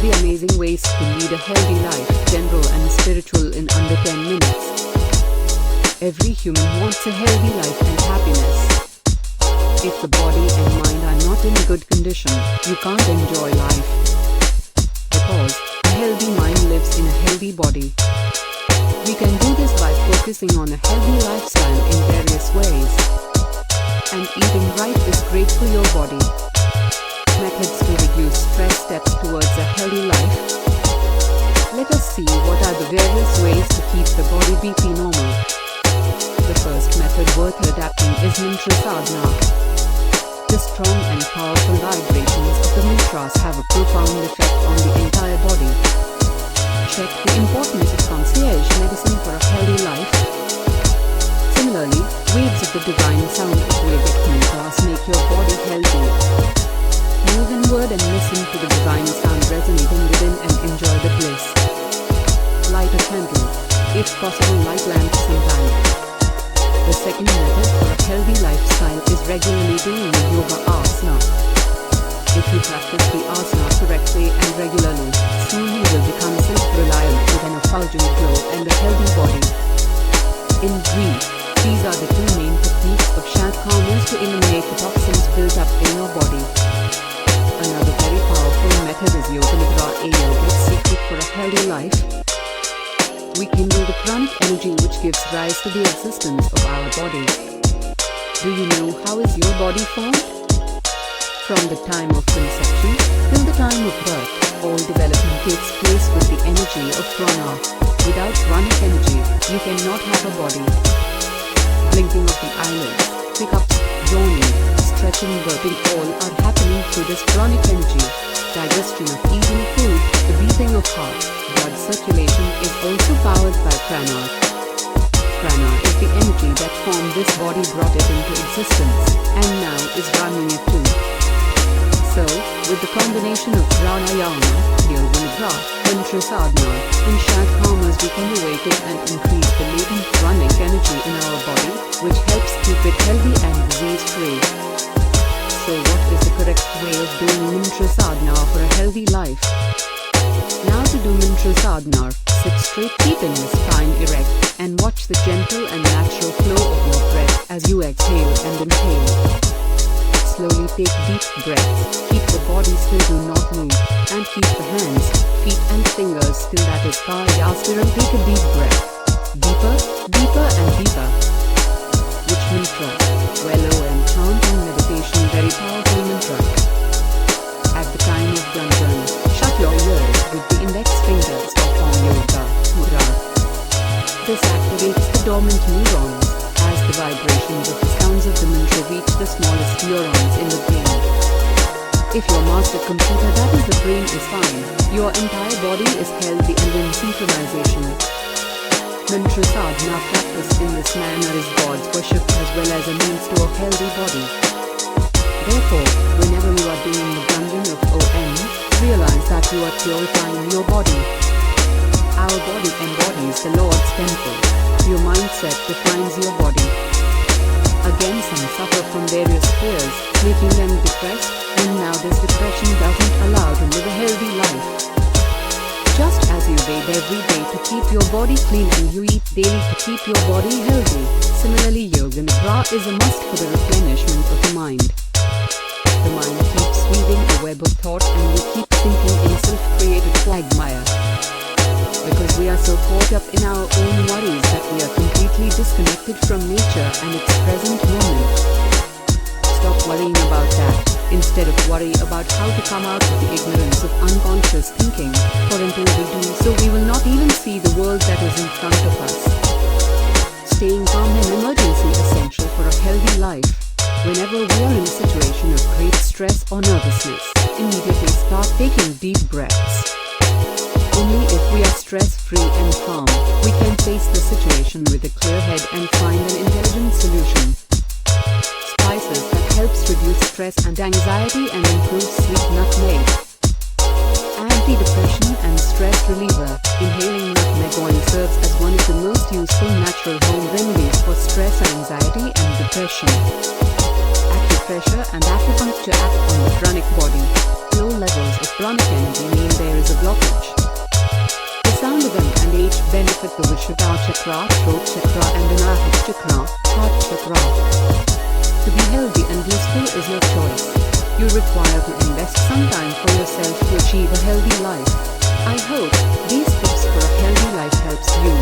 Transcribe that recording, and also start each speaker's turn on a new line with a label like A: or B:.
A: the amazing ways to lead a healthy life, general and spiritual, in under 10 minutes. Every human wants a healthy life and happiness. If the body and mind are not in good condition, you can't enjoy life. Because a healthy mind lives in a healthy body. We can do this by focusing on a healthy lifestyle in various ways. And eating right is great for your body. Methods to reduce stress, steps towards a healthy life. Let us see what are the various ways to keep the body BP normal. The first method worth adapting is mantra sadhana. The strong and powerful vibrations of the mantras have a profound effect on the entire body. Check the importance of concierge medicine for a healthy life. Similarly, waves of the divine sound of Vedic mantras make your body healthy. Move inward and listen to the divine sound resonating within and enjoy the bliss. Light a candle. If possible, light lamp sometime. The second method for a healthy lifestyle is regularly doing a yoga asana. If you practice the asana correctly and regularly, soon you will become self-reliant with an effulgent glow and a healthy body. In brief, these are the two main techniques of calmers to eliminate the toxins built up in your body. Another very powerful method is yoganidra, a yogic secret for a healthy life. We kindle the pranic energy which gives rise to the existence of our body. Do you know how is your body formed? From the time of conception till the time of birth, all development takes place with the energy of prana. Without pranic energy, you cannot have a body. Blinking of the eyelids, hiccups, yawning, stretching, burping, all are happening through this pranic energy. Digestion of eating food, the beating of heart, blood circulation is also powered by prana. Prana is the energy that formed this body, brought it into existence, and now is running it too. So, with the combination of pranayama, yoganidra, mantra sadhana, and calmers, we can awaken and increase the latent pranic energy in our body, which helps keep it healthy and disease-free. So what is the correct way of doing mantra sadhana for a healthy life? Now to do mantra sadhana, sit straight, keeping your spine erect, and watch the gentle and natural flow of your breath as you exhale and inhale. Slowly take deep breaths, keep the body still, do not move, and keep the hands, feet and fingers still, that is Kayastiram. Take a deep breath. Deeper, deeper and deeper. Which mantra? Well, OM chanting meditation, very powerful mantra. At the time of Ganjan, shut your ears with the index fingers or form yoga mudra. This activates the dormant neurons as the vibrations of the sounds of the mantra reach the smallest neurons in the brain. If your master computer, that is the brain, is fine, your entire body is healthy and in synchronization. Mantra sadhana practiced in this manner is God's worship as well as a means to a healthy body. Therefore, whenever you are doing the Ganjan of OM, realize that you are purifying your body. Our body embodies the Lord's temple. Your mindset defines your body. Again, some suffer from various fears, making them depressed, and now this depression doesn't allow to live a healthy life. Just as you bathe every day to keep your body clean and you eat daily to keep your body healthy, similarly yoganidra is a must for the replenishment of the mind. The mind keeps weaving a web of thought and we keep thinking in self-created quagmire. Because we are so caught up in our own worries that we are completely disconnected from nature and its present moment. Stop worrying about that. Instead of worry about how to come out of the ignorance of unconscious thinking, for until we do so we will not even see the world that is in front of us. Staying calm in emergency essential for a healthy life. Whenever we are in a situation of great stress or nervousness, immediately start taking deep breaths. Only if we are stress-free and calm, we can face the situation with a clear head and find an intelligent solution. Spices that helps reduce stress and anxiety and improve sleep: nutmeg. Anti-depression and stress reliever. Inhaling nutmeg oil serves as one of the most useful natural home remedies for stress, anxiety and depression. Acupressure and acupuncture act on the pranic body. low levels of pranic energy mean there is a blockage. The sound of M and H benefit the Vishuddha chakra, throat chakra and anahata chakra, heart chakra. To be healthy and blissful is your choice. You require to invest some time for yourself to achieve a healthy life. I hope these tips for a healthy life helps you.